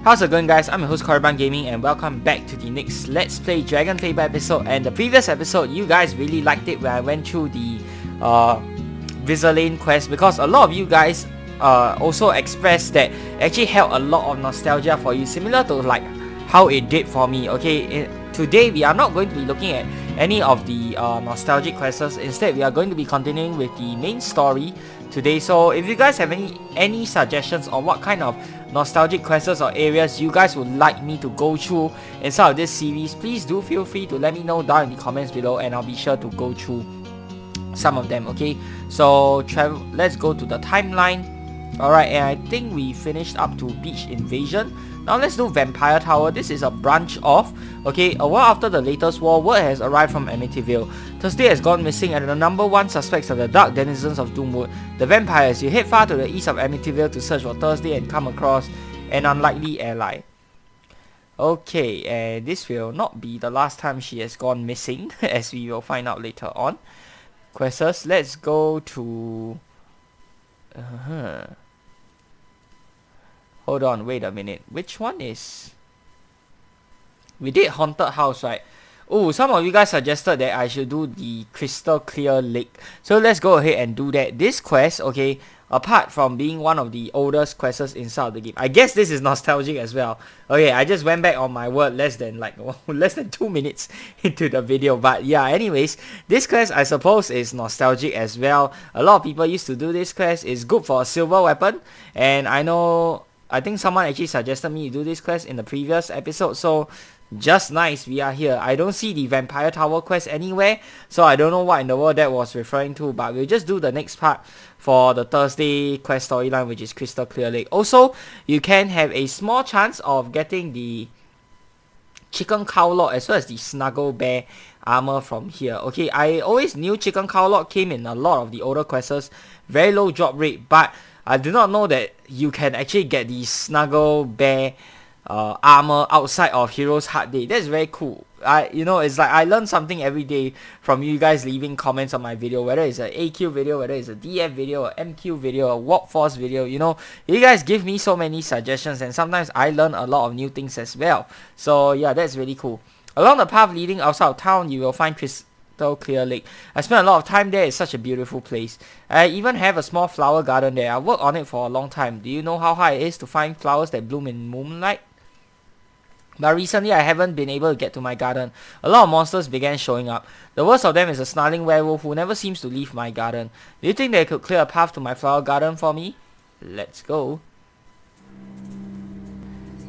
How's it going, guys? I'm your host Korriban Gaming and welcome back to the next Let's Play DragonFable episode. And the previous episode, you guys really liked it when I went through the Vizalane quest, because a lot of you guys also expressed that it actually held a lot of nostalgia for you, similar to like how it did for me. Okay, today we are not going to be looking at any of the nostalgic quests. Instead, we are going to be continuing with the main story today. So if you guys have any suggestions on what kind of nostalgic quests or areas you guys would like me to go through inside of this series, please do feel free to let me know down in the comments below, and I'll be sure to go through some of them. Okay, so let's go to the timeline. Alright, and I think we finished up to Beach Invasion. Now let's do Vampire Tower. This is a branch off. Okay, a while after the latest war, word has arrived from Amityvale. Thursday has gone missing, and the number one suspects are the dark denizens of Doomwood, the vampires. You head far to the east of Amityvale to search for Thursday and come across an unlikely ally. Okay, and this will not be the last time she has gone missing, as we will find out later on. Quests, let's go to... Hold on, wait a minute. Which one is... We did Haunted House, right? Oh, some of you guys suggested that I should do the Crystal Clear Lake. So let's go ahead and do that. This quest, okay, apart from being one of the oldest quests inside of the game, I guess this is nostalgic as well. Okay, I just went back on my word less than 2 minutes into the video. But yeah, anyways, this quest I suppose is nostalgic as well. A lot of people used to do this quest. It's good for a silver weapon, and I think someone actually suggested me to do this quest in the previous episode, so just nice, we are here. I don't see the Vampire Tower quest anywhere, so I don't know what in the world that was referring to, but we'll just do the next part for the Thursday quest storyline, which is Crystal Clear Lake. Also, you can have a small chance of getting the Chicken Cowlord as well as the Snuggle Bear armor from here. Okay, I always knew Chicken Cowlord came in a lot of the older quests, very low drop rate, but I do not know that you can actually get the Snuggle Bear armor outside of Heroes Hard Day. That's very cool. It's like I learn something every day from you guys leaving comments on my video, whether it's an AQ video, whether it's a DF video, a MQ video, a Warp Force video. You guys give me so many suggestions, and sometimes I learn a lot of new things as well. So yeah, that's really cool. Along the path leading outside of town, you will find Crystal Clear Lake. I spent a lot of time there. It's such a beautiful place. I even have a small flower garden there. I worked on it for a long time. Do you know how hard it is to find flowers that bloom in moonlight? But recently I haven't been able to get to my garden. A lot of monsters began showing up. The worst of them is a snarling werewolf who never seems to leave my garden. Do you think they could clear a path to my flower garden for me? Let's go.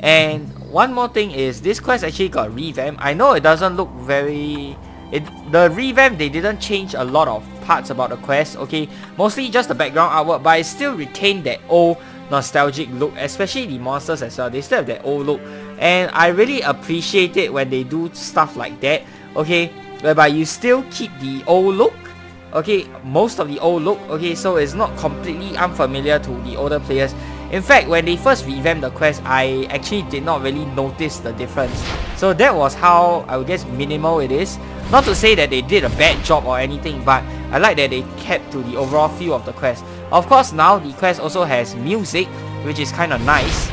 And one more thing is, this quest actually got revamped. I know it doesn't look very... The revamp, they didn't change a lot of parts about the quest, okay? Mostly just the background artwork, but it still retained that old nostalgic look, especially the monsters as well. They still have that old look, and I really appreciate it when they do stuff like that, okay? Whereby you still keep the old look, okay? Most of the old look, okay? So it's not completely unfamiliar to the older players. In fact, when they first revamped the quest, I actually did not really notice the difference. So that was how, I would guess, minimal it is. Not to say that they did a bad job or anything, but I like that they kept to the overall feel of the quest. Of course, now the quest also has music, which is kind of nice.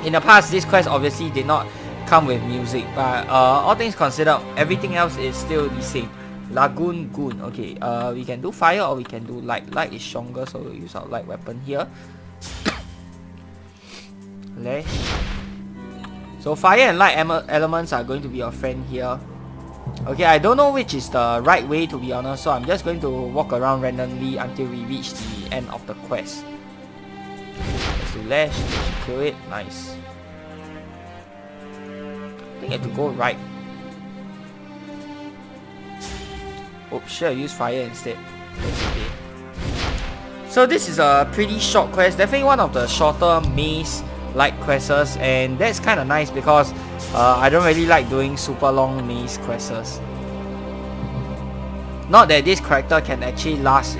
In the past, this quest obviously did not come with music, but all things considered, everything else is still the same. Lagoon Goon. Okay, we can do fire or we can do light. Light is stronger, so we'll use our light weapon here. So fire and light elements are going to be your friend here. Okay, I don't know which is the right way, to be honest, so I'm just going to walk around randomly until we reach the end of the quest. Let's do Lash, kill it, nice. I think I have to go right. Oh, sure, use fire instead. That's okay. So this is a pretty short quest, definitely one of the shorter maze-like quests, and that's kind of nice because I don't really like doing super long maze quests. Not that this character can actually last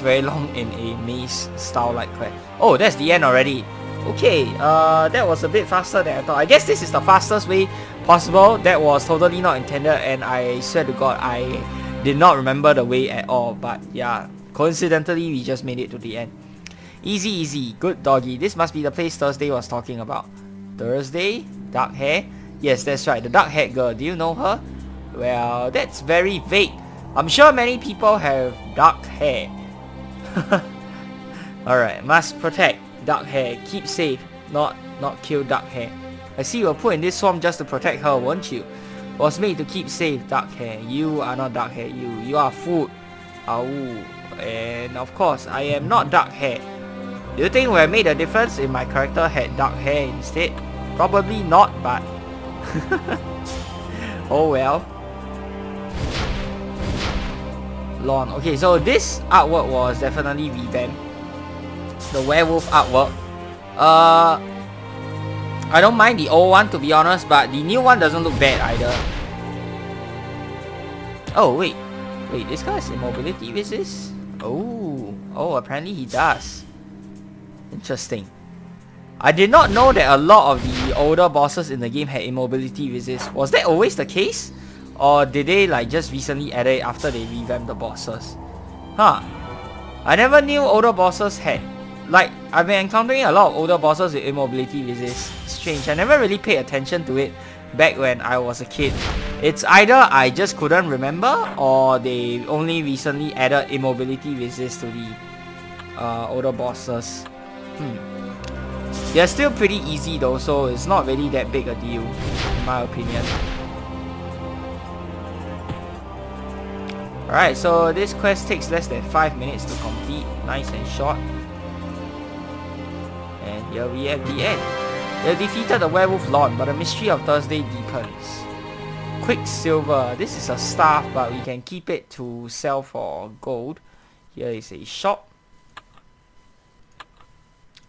very long in a maze style like quest. Oh, that's the end already. Okay, that was a bit faster than I thought. I guess this is the fastest way possible. That was totally not intended, and I swear to God, I did not remember the way at all. But yeah, coincidentally, we just made it to the end. Easy, easy. Good doggy. This must be the place Thursday was talking about. Thursday? Dark hair? Yes, that's right, the dark-haired girl. Do you know her? Well, that's very vague. I'm sure many people have dark hair. Alright, must protect dark hair. Keep safe, not kill dark hair. I see you were put in this swamp just to protect her, weren't you? Was made to keep safe, dark hair. You are not dark hair, you are food. Oh, and of course, I am not dark hair. Do you think it would have made a difference if my character had dark hair instead? Probably not, but... oh well. Lawn. Okay, so this artwork was definitely revamped. The werewolf artwork. I don't mind the old one, to be honest, but the new one doesn't look bad either. Oh, wait, this guy has immobility resist? Oh, apparently he does. Interesting. I did not know that a lot of the older bosses in the game had immobility resist. Was that always the case? Or did they like just recently add it after they revamped the bosses? Huh. I never knew older bosses had... Like, I've been encountering a lot of older bosses with immobility resist. Strange, I never really paid attention to it back when I was a kid. It's either I just couldn't remember, or they only recently added immobility resist to the older bosses. They're still pretty easy though, so it's not really that big a deal, in my opinion. Alright, so this quest takes less than 5 minutes to complete. Nice and short. And here we have the end. They defeated the werewolf lord, but the mystery of Thursday deepens. Quicksilver. This is a staff, but we can keep it to sell for gold. Here is a shop.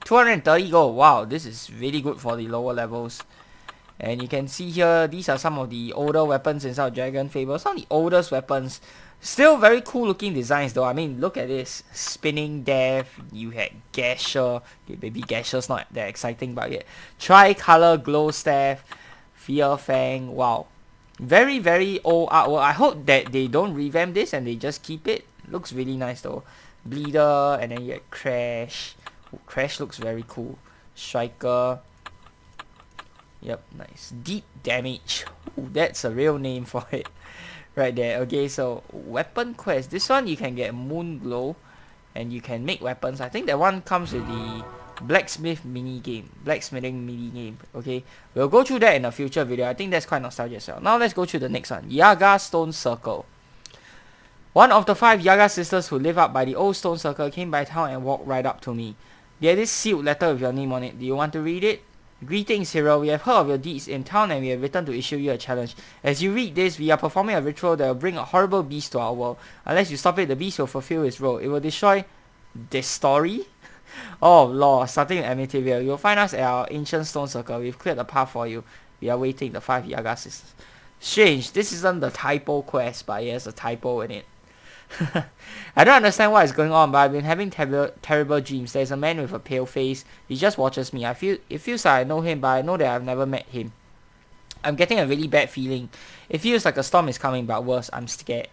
230 gold. Wow, this is really good for the lower levels. And you can see here, these are some of the older weapons inside DragonFable. Some of the oldest weapons. Still very cool looking designs though. I mean, look at this. Spinning Death. You had Gasher. Okay, maybe Gasher's not that exciting, but yeah. Tricolor Glow Staff. Fear Fang. Wow. Very, very old artwork. I hope that they don't revamp this and they just keep it. Looks really nice though. Bleeder. And then you had Crash. Ooh, Crash looks very cool. Striker. Yep, nice. Deep Damage. Ooh, that's a real name for it. Right there. Okay, so weapon quest. This one you can get Moon Glow and you can make weapons. I think that one comes with the blacksmithing mini game. Okay, we'll go through that in a future video. I think that's quite nostalgic as well. Now let's go through the next one. Yaga Stone Circle. One of the 5 Yaga sisters who live up by the old stone circle came by town and walked right up to me. They had this sealed letter with your name on it. Do you want to read it? Greetings, hero. We have heard of your deeds in town and we have written to issue you a challenge. As you read this, we are performing a ritual that will bring a horrible beast to our world. Unless you stop it, the beast will fulfill its role. It will destroy this story. Oh lord, starting with Amityvale. You will find us at our ancient stone circle. We've cleared the path for you. We are waiting, the 5 Yaga sisters. Strange, this isn't the typo quest, but it has a typo in it. I don't understand what is going on, but I've been having terrible dreams. There's a man with a pale face. He just watches me. It feels like I know him, but I know that I've never met him. I'm getting a really bad feeling. It feels like a storm is coming, but worse, I'm scared.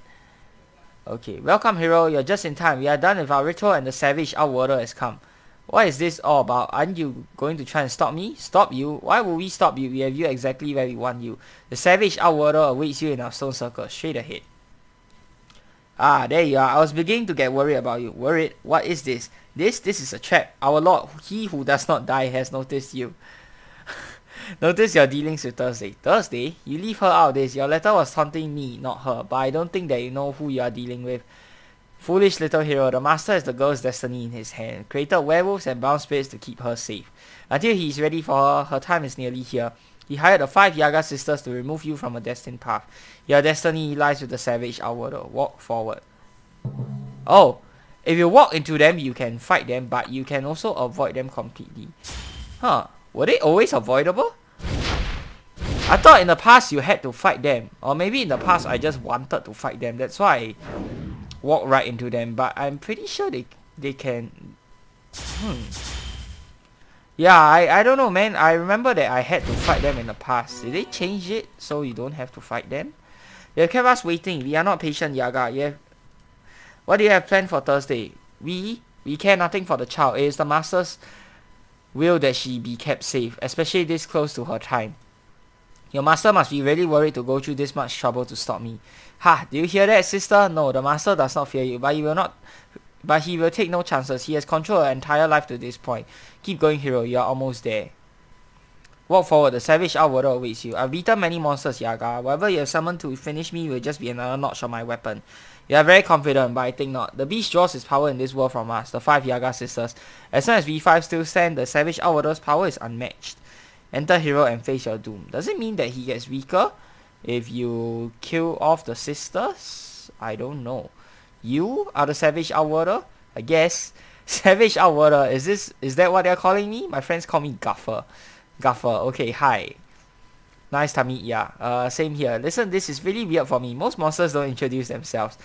Okay, welcome hero. You're just in time. We are done with our ritual and the savage outworlder has come. What is this all about? Aren't you going to try and stop me? Stop you? Why would we stop you? We have you exactly where we want you. The savage outworlder awaits you in our stone circle. Straight ahead. Ah, there you are. I was beginning to get worried about you. Worried? What is this? This is a trap. Our Lord, he who does not die, has noticed you. Notice your dealings with Thursday. Thursday? You leave her out of this. Your letter was taunting me, not her. But I don't think that you know who you are dealing with. Foolish little hero. The master has the girl's destiny in his hand. Created werewolves and bound spirits to keep her safe. Until he is ready for her, her time is nearly here. He hired the 5 Yaga sisters to remove you from a destined path. Your destiny lies with the savage outworlder. Walk forward. Oh, if you walk into them, you can fight them, but you can also avoid them completely. Huh, were they always avoidable? I thought in the past you had to fight them. Or maybe in the past I just wanted to fight them. That's why I walked right into them. But I'm pretty sure they can... Yeah, I don't know, man. I remember that I had to fight them in the past. Did they change it so you don't have to fight them? They have kept us waiting. We are not patient, Yaga. What do you have planned for Thursday? We care nothing for the child. It is the master's will that she be kept safe, especially this close to her time. Your master must be really worried to go through this much trouble to stop me. Ha, do you hear that, sister? No, the master does not fear you, but he will take no chances. He has controlled her entire life to this point. Keep going, hero, you are almost there. Walk forward, the savage outworld awaits you. I've beaten many monsters, Yaga. Whatever you have summoned to finish me will just be another notch on my weapon. You are very confident, but I think not. The beast draws his power in this world from us, the 5 Yaga sisters. As long as we 5 still stand, the savage outworld's power is unmatched. Enter hero and face your doom. Does it mean that he gets weaker if you kill off the sisters? I don't know. You are the savage outworlder? I guess. Savage outworlder, is that what they're calling me? My friends call me Guffer. Guffer, okay, hi. Nice to meet ya. Same here. Listen, this is really weird for me. Most monsters don't introduce themselves.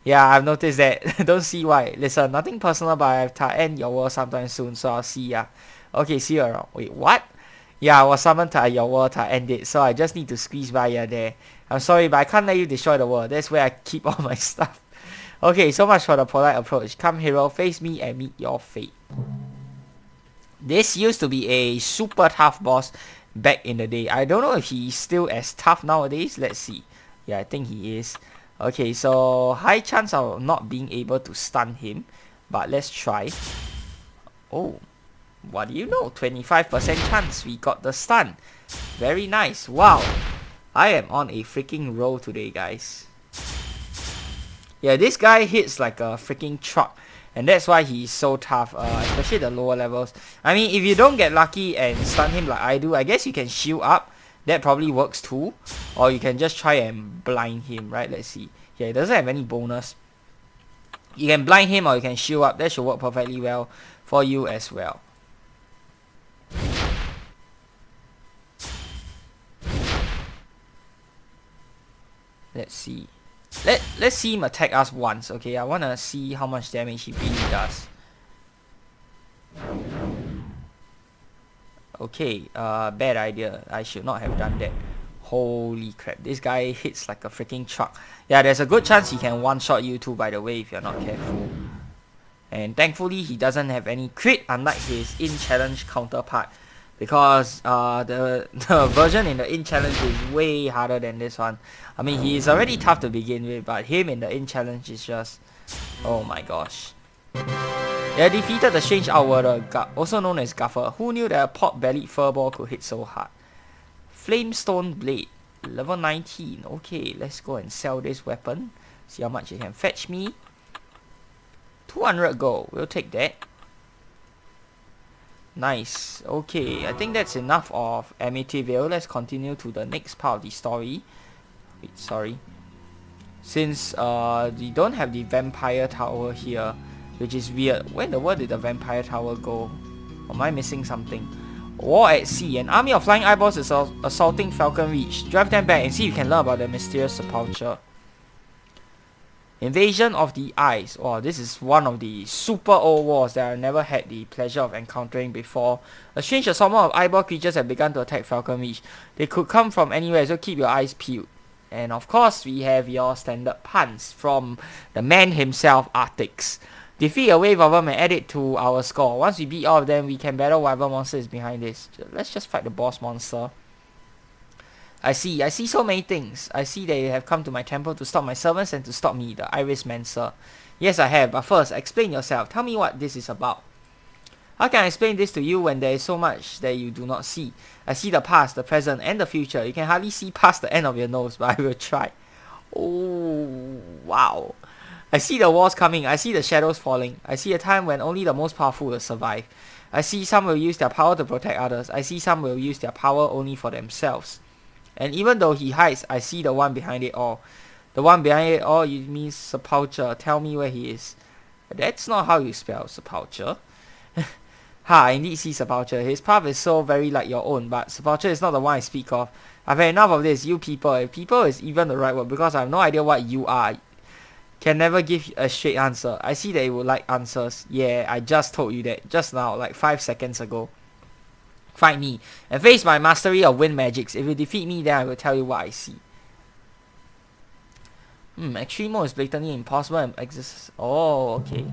Yeah, I've noticed that. Don't see why. Listen, nothing personal, but I have to end your world sometime soon, so I'll see ya. Okay, see you around. Wait, what? Yeah, I was summoned to your world to end it, so I just need to squeeze by you there. I'm sorry, but I can't let you destroy the world. That's where I keep all my stuff. Okay, so much for the polite approach. Come, hero, face me and meet your fate. This used to be a super tough boss back in the day. I don't know if he's still as tough nowadays. Let's see. Yeah, I think he is. Okay, so high chance of not being able to stun him. But let's try. Oh. What do you know? 25% chance we got the stun. Very nice. Wow. I am on a freaking roll today, guys. Yeah, this guy hits like a freaking truck. And that's why he's so tough, especially the lower levels. I mean, if you don't get lucky and stun him like I do, I guess you can shield up. That probably works too. Or you can just try and blind him, right? Let's see. Yeah, it doesn't have any bonus. You can blind him or you can shield up. That should work perfectly well for you as well. Let's see. Let's see him attack us once, okay? I wanna see how much damage he really does. Okay, bad idea. I should not have done that. Holy crap, this guy hits like a freaking truck. Yeah, there's a good chance he can one-shot you too, by the way, if you're not careful. And thankfully, he doesn't have any crit, unlike his in-challenge counterpart. Because the version in the in-challenge is way harder than this one. I mean, he is already tough to begin with, but him in the in-challenge is just... oh my gosh. They defeated the strange outworlder, also known as Guffer. Who knew that a pot-bellied furball could hit so hard? Flamestone Blade, level 19. Okay, let's go and sell this weapon. See how much it can fetch me. 200 gold, we'll take that. Nice. Okay, I think that's enough of Amityvale. Let's continue to the next part of the story. Wait, sorry. Since we don't have the vampire tower here, which is weird. Where in the world did the vampire tower go? Or am I missing something? War at sea. An army of flying eyeballs is assaulting Falcon Reach. Drive them back and see if you can learn about the mysterious sepulchre. Invasion of the Eyes. Oh, this is one of the super old wars that I've never had the pleasure of encountering before. A strange assortment of eyeball creatures have begun to attack Falcon Reach. They could come from anywhere, so keep your eyes peeled. And of course, we have your standard puns from the man himself, Artix. Defeat a wave of them and add it to our score. Once we beat all of them, we can battle whatever monster is behind this. Let's just fight the boss monster. I see so many things. I see that you have come to my temple to stop my servants and to stop me, the Irismancer. Yes, I have, but first, explain yourself. Tell me what this is about. How can I explain this to you when there is so much that you do not see? I see the past, the present, and the future. You can hardly see past the end of your nose, but I will try. Oh, wow. I see the wars coming. I see the shadows falling. I see a time when only the most powerful will survive. I see some will use their power to protect others. I see some will use their power only for themselves. And even though he hides, I see the one behind it all. The one behind it all, you mean sepulchre. Tell me where he is. That's not how you spell sepulchre. Ha, I indeed see sepulchre. His path is so very like your own, but sepulchre is not the one I speak of. I've had enough of this, you people. If people is even the right word, because I have no idea what you are. Can never give a straight answer. I see that you would like answers. Yeah, I just told you that just now, like 5 seconds ago. Fight me and face my mastery of wind magics. If you defeat me, then I will tell you what I see. Extreme mode is blatantly impossible and exists. Oh, okay.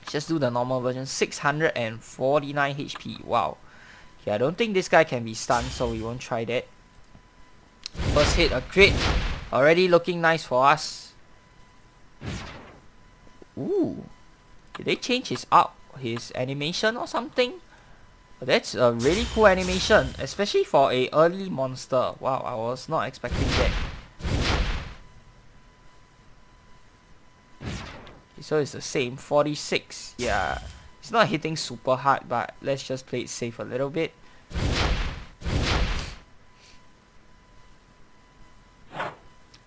Just do the normal version. 649 HP. Wow. Okay, I don't think this guy can be stunned, so we won't try that. First hit, a crit. Already looking nice for us. Ooh. Did they change his animation or something? That's a really cool animation, especially for a early monster. Wow, I was not expecting that. Okay, so it's the same, 46. Yeah, it's not hitting super hard, but let's just play it safe a little bit.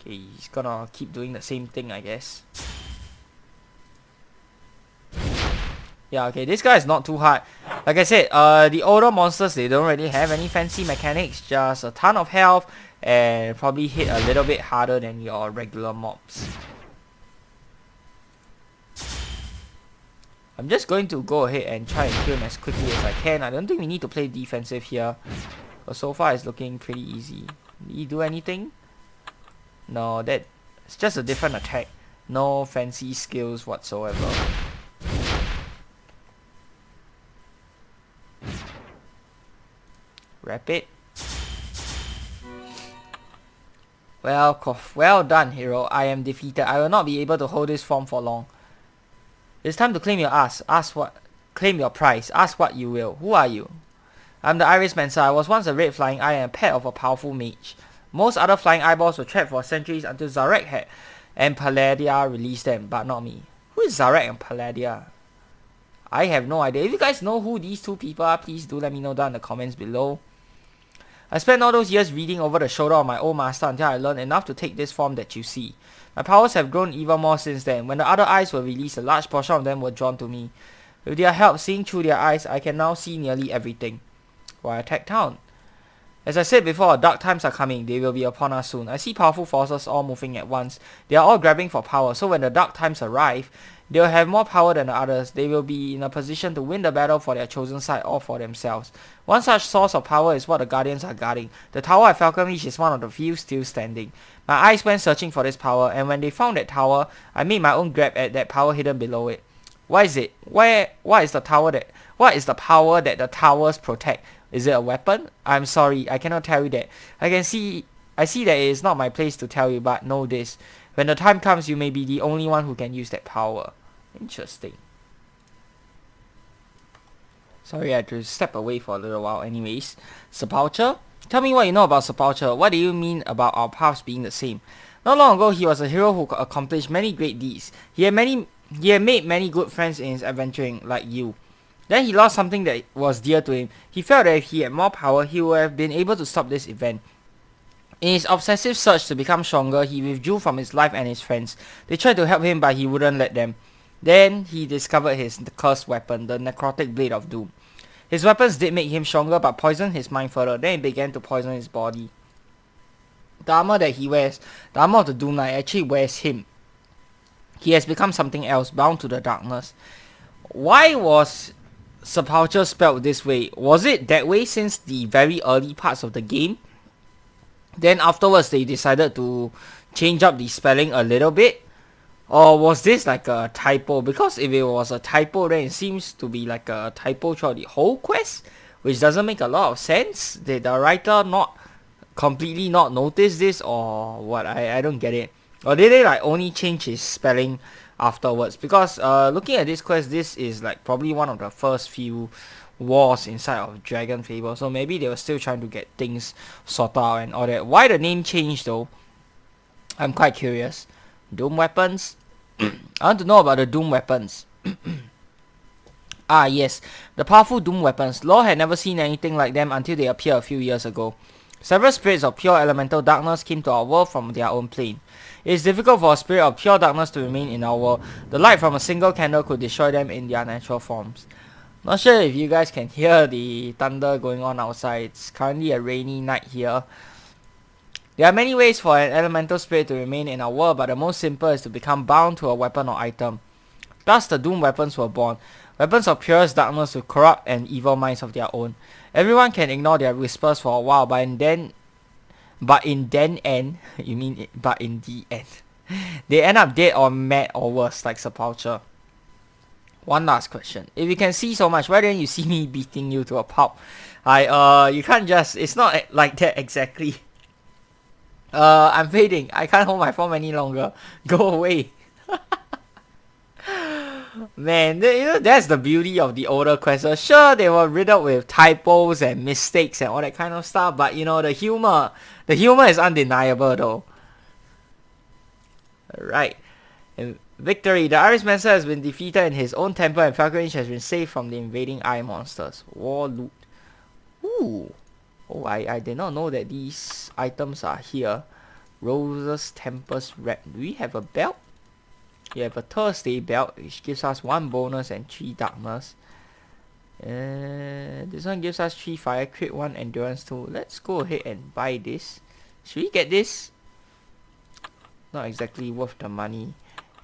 Okay, he's gonna keep doing the same thing, I guess. Yeah, okay, this guy is not too hard. Like I said, the older monsters, they don't really have any fancy mechanics, just a ton of health and probably hit a little bit harder than your regular mobs. I'm just going to go ahead and try and kill him as quickly as I can. I don't think we need to play defensive here, but so far it's looking pretty easy. Did he do anything? No, it's just a different attack. No fancy skills whatsoever. Rapid. Well done, hero. I am defeated. I will not be able to hold this form for long. It's time to claim your ass. Claim your prize. Ask what you will. Who are you? I'm the Irismancer. I was once a red flying eye and a pet of a powerful mage. Most other flying eyeballs were trapped for centuries until Zarek had and Palladia released them, but not me. Who is Zarek and Palladia? I have no idea. If you guys know who these two people are, please do let me know down in the comments below. I spent all those years reading over the shoulder of my old master until I learned enough to take this form that you see. My powers have grown even more since then. When the other eyes were released, a large portion of them were drawn to me. With their help, seeing through their eyes, I can now see nearly everything. Why attack town? As I said before, dark times are coming. They will be upon us soon. I see powerful forces all moving at once. They are all grabbing for power, so when the dark times arrive, they will have more power than the others. They will be in a position to win the battle for their chosen side or for themselves. One such source of power is what the Guardians are guarding. The tower at Falcon is one of the few still standing. My eyes went searching for this power, and when they found that tower, I made my own grab at that power hidden below it. What is it? What is the power that the towers protect? Is it a weapon? I'm sorry, I cannot tell you that. I see that it is not my place to tell you, but know this. When the time comes, you may be the only one who can use that power. Interesting. Sorry, I had to step away for a little while anyways. Sepulture? Tell me what you know about Sepulture. What do you mean about our paths being the same? Not long ago, he was a hero who accomplished many great deeds. He had made many good friends in his adventuring, like you. Then he lost something that was dear to him. He felt that if he had more power, he would have been able to stop this event. In his obsessive search to become stronger, he withdrew from his life and his friends. They tried to help him, but he wouldn't let them. Then he discovered his cursed weapon, the necrotic blade of doom. His weapons did make him stronger, but poisoned his mind further. Then it began to poison his body. The armor that he wears, the armor of the Doom Knight, actually wears him. He has become something else, bound to the darkness. Why was Sepulture spelled this way? Was it that way since the very early parts of the game? Then afterwards they decided to change up the spelling a little bit? Or was this like a typo? Because if it was a typo, then it seems to be like a typo throughout the whole quest, which doesn't make a lot of sense. Did the writer not completely not notice this, or what? I don't get it. Or did they like only change his spelling afterwards? Because looking at this quest, this is like probably one of the first few wars inside of DragonFable, so maybe they were still trying to get things sorted out and all that. Why the name changed though? I'm quite curious. Doom weapons? I want to know about the Doom weapons. Ah yes, the powerful Doom weapons. Law had never seen anything like them until they appeared a few years ago. Several spirits of pure elemental darkness came to our world from their own plane. It is difficult for a spirit of pure darkness to remain in our world. The light from a single candle could destroy them in their natural forms. Not sure if you guys can hear the thunder going on outside. It's currently a rainy night here. There are many ways for an elemental spirit to remain in our world, but the most simple is to become bound to a weapon or item. Thus the Doom weapons were born. Weapons of purest darkness with corrupt and evil minds of their own. Everyone can ignore their whispers for a while, but in the end, they end up dead or mad or worse, like Sepulture. One last question. If you can see so much, why didn't you see me beating you to a pulp? You can't just, it's not like that exactly. I'm fading. I can't hold my form any longer. Go away. Man, you know, that's the beauty of the older quests. Sure, they were riddled with typos and mistakes and all that kind of stuff, but you know, the humor is undeniable though. Alright. Victory. The Irismancer has been defeated in his own temple and Falcon has been saved from the invading eye monsters. War loot. Ooh. Oh, I did not know that these items are here. Roses, Tempest, Red. Do we have a belt? We have a Thursday belt, which gives us 1 bonus and 3 darkness. This one gives us 3 fire crit, 1 endurance too. Let's go ahead and buy this. Should we get this? Not exactly worth the money.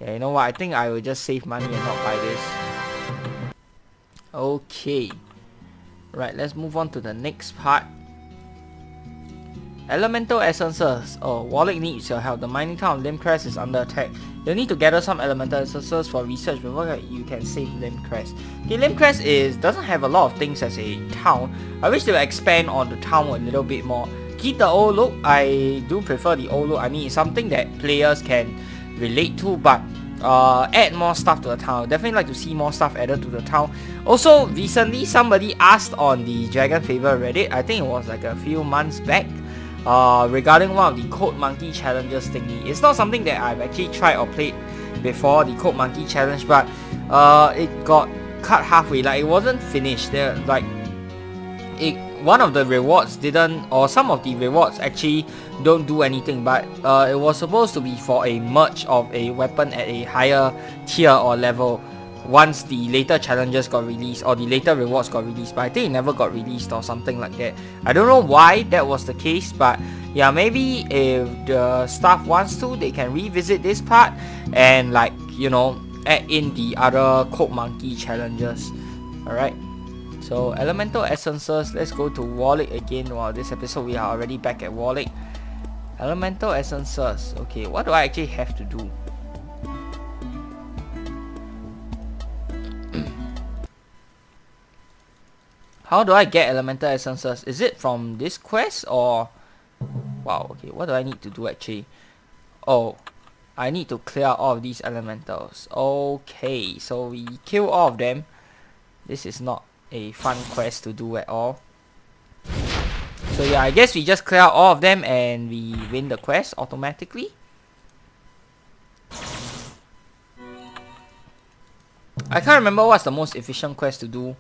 Yeah, you know what? I think I will just save money and not buy this. Okay. Right, let's move on to the next part. Elemental essences. Oh, Warlick needs your help. The mining town of Limcrest is under attack. You'll need to gather some elemental essences for research before you can save Limcrest. Okay, Limcrest doesn't have a lot of things as a town. I wish they would expand on the town a little bit more. Keep the old look. I do prefer the old look. I mean, it's something that players can relate to, but add more stuff to the town. Definitely like to see more stuff added to the town. Also, recently somebody asked on the DragonFable Reddit, I think it was like a few months back, regarding one of the Code Monkey challenges thingy. It's not something that I've actually tried or played before, the Code Monkey challenge, but it got cut halfway. Like, it wasn't finished. There, like, one of the rewards didn't, or some of the rewards actually don't do anything, but it was supposed to be for a merge of a weapon at a higher tier or level once the later challenges got released, or the later rewards got released, but I think it never got released or something like that. I don't know why that was the case, but yeah, maybe if the staff wants to, they can revisit this part and, like, you know, add in the other Code Monkey challenges. Alright, so elemental essences. Let's go to Warlick again. Wow, this episode we are already back at Warlick. Elemental essences. Okay, what do I actually have to do? How do I get elemental essences? Is it from this quest or... Wow, okay, what do I need to do actually? Oh, I need to clear all of these elementals. Okay, so we kill all of them. This is not a fun quest to do at all. So yeah, I guess we just clear out all of them and we win the quest automatically. I can't remember what's the most efficient quest to do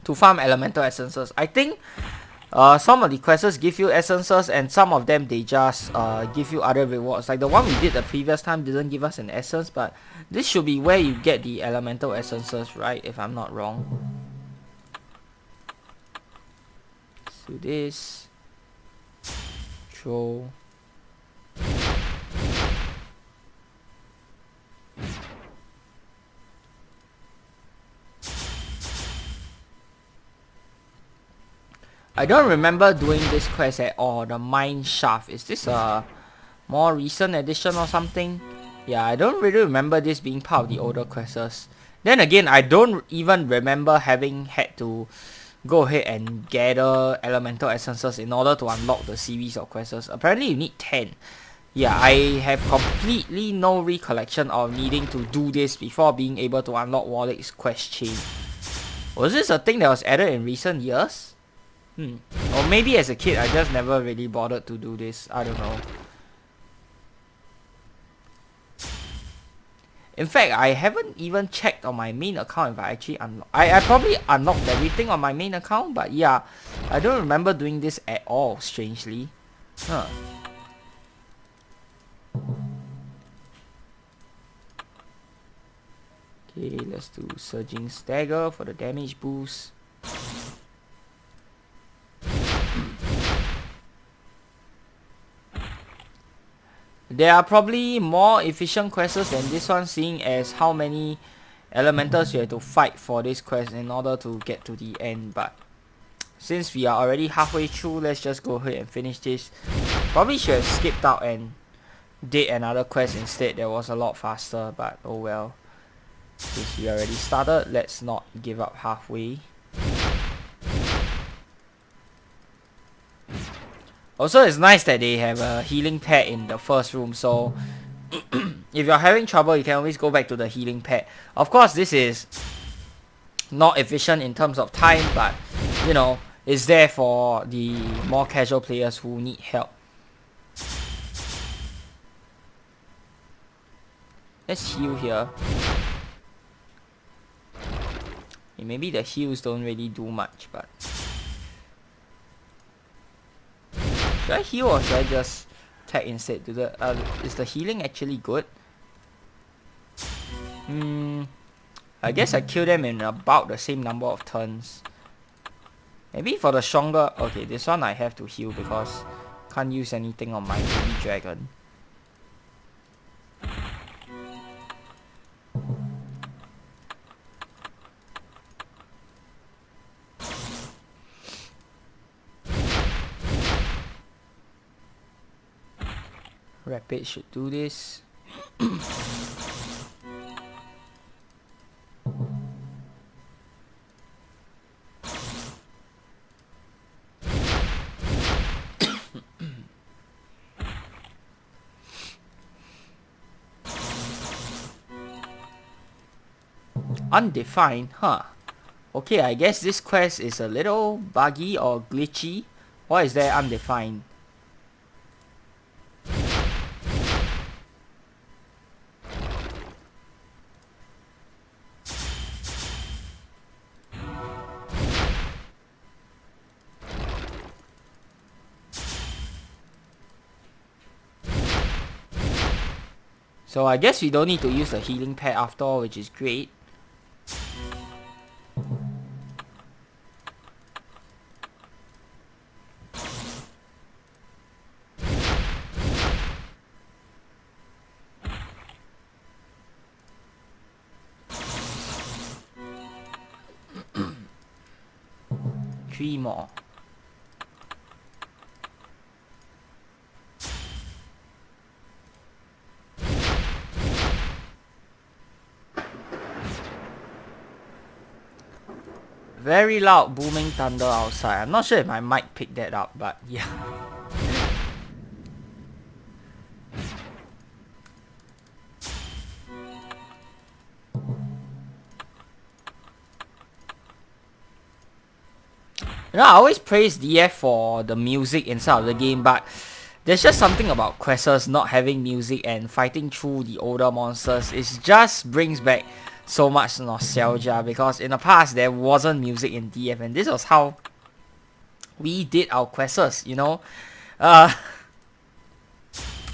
to farm elemental essences. I think some of the quests give you essences and some of them they just give you other rewards. Like the one we did the previous time didn't give us an essence, but this should be where you get the elemental essences, right? If I'm not wrong. Let's do this. Throw. I don't remember doing this quest at all, the mine shaft. Is this a more recent edition or something? Yeah, I don't really remember this being part of the older quests. Then again, I don't even remember having had to go ahead and gather elemental essences in order to unlock the series of quests. Apparently you need 10. Yeah, I have completely no recollection of needing to do this before being able to unlock Warlick's quest chain. Was this a thing that was added in recent years? Or maybe as a kid I just never really bothered to do this. I don't know. In fact, I haven't even checked on my main account if I actually unlocked. I probably unlocked everything on my main account, but yeah, I don't remember doing this at all, strangely. Huh. Okay, let's do Surging Stagger for the damage boost. There are probably more efficient quests than this one, seeing as how many elementals you have to fight for this quest in order to get to the end. But since we are already halfway through, let's just go ahead and finish this. Probably should have skipped out and did another quest instead. That was a lot faster, but oh well. Since we already started, let's not give up halfway. Also, it's nice that they have a healing pad in the first room, so if you're having trouble, you can always go back to the healing pad. Of course, this is not efficient in terms of time, but you know, it's there for the more casual players who need help. Let's heal here. Maybe the heals don't really do much, but should I heal or should I just attack instead? Is the healing actually good? I guess I kill them in about the same number of turns. Maybe for the stronger... Okay, this one I have to heal because can't use anything on my baby dragon. Rapid should do this. Undefined, huh? Okay, I guess this quest is a little buggy or glitchy. Why is there undefined? So I guess we don't need to use the healing pad after all, which is great. Three more. Very loud booming thunder outside. I'm not sure if my mic picked that up, but yeah. You know, I always praise DF for the music inside of the game, but there's just something about quests not having music and fighting through the older monsters. It just brings back so much nostalgia, because in the past there wasn't music in DF and this was how we did our quests, you know. Yeah,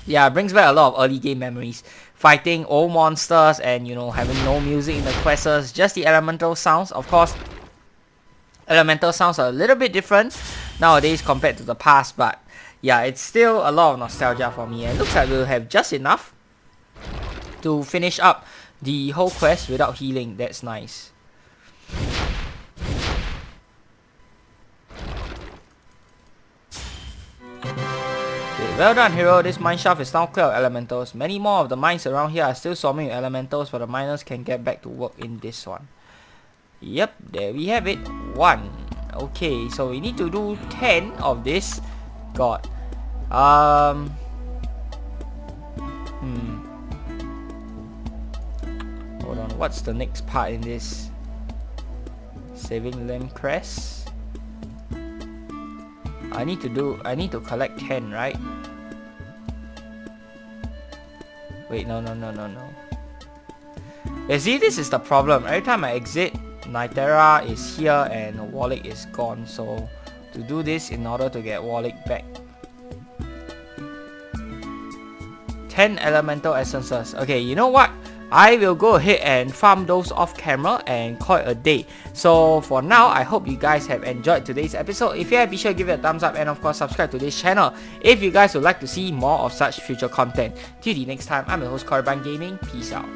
it brings back a lot of early game memories. Fighting old monsters and, you know, having no music in the quests, just the elemental sounds. Of course, elemental sounds are a little bit different nowadays compared to the past, but yeah, it's still a lot of nostalgia for me. And it looks like we'll have just enough to finish up the whole quest without healing. That's nice. Okay, well done, hero. This mine shaft is now clear of elementals. Many more of the mines around here are still swarming with elementals, but the miners can get back to work in this one. Yep, there we have it. 1. Okay, so we need to do 10 of this. God. Hold on, what's the next part in this? Saving Limb Crest. I need to collect 10, right? Wait, no. You see, this is the problem. Every time I exit, Nitera is here and Wallet is gone. So to do this, in order to get Wallet back, 10 elemental essences. Okay, you know what? I will go ahead and farm those off camera and call it a day. So for now, I hope you guys have enjoyed today's episode. If you have, be sure to give it a thumbs up and of course subscribe to this channel if you guys would like to see more of such future content. Till the next time, I'm your host Korriban Gaming. Peace out.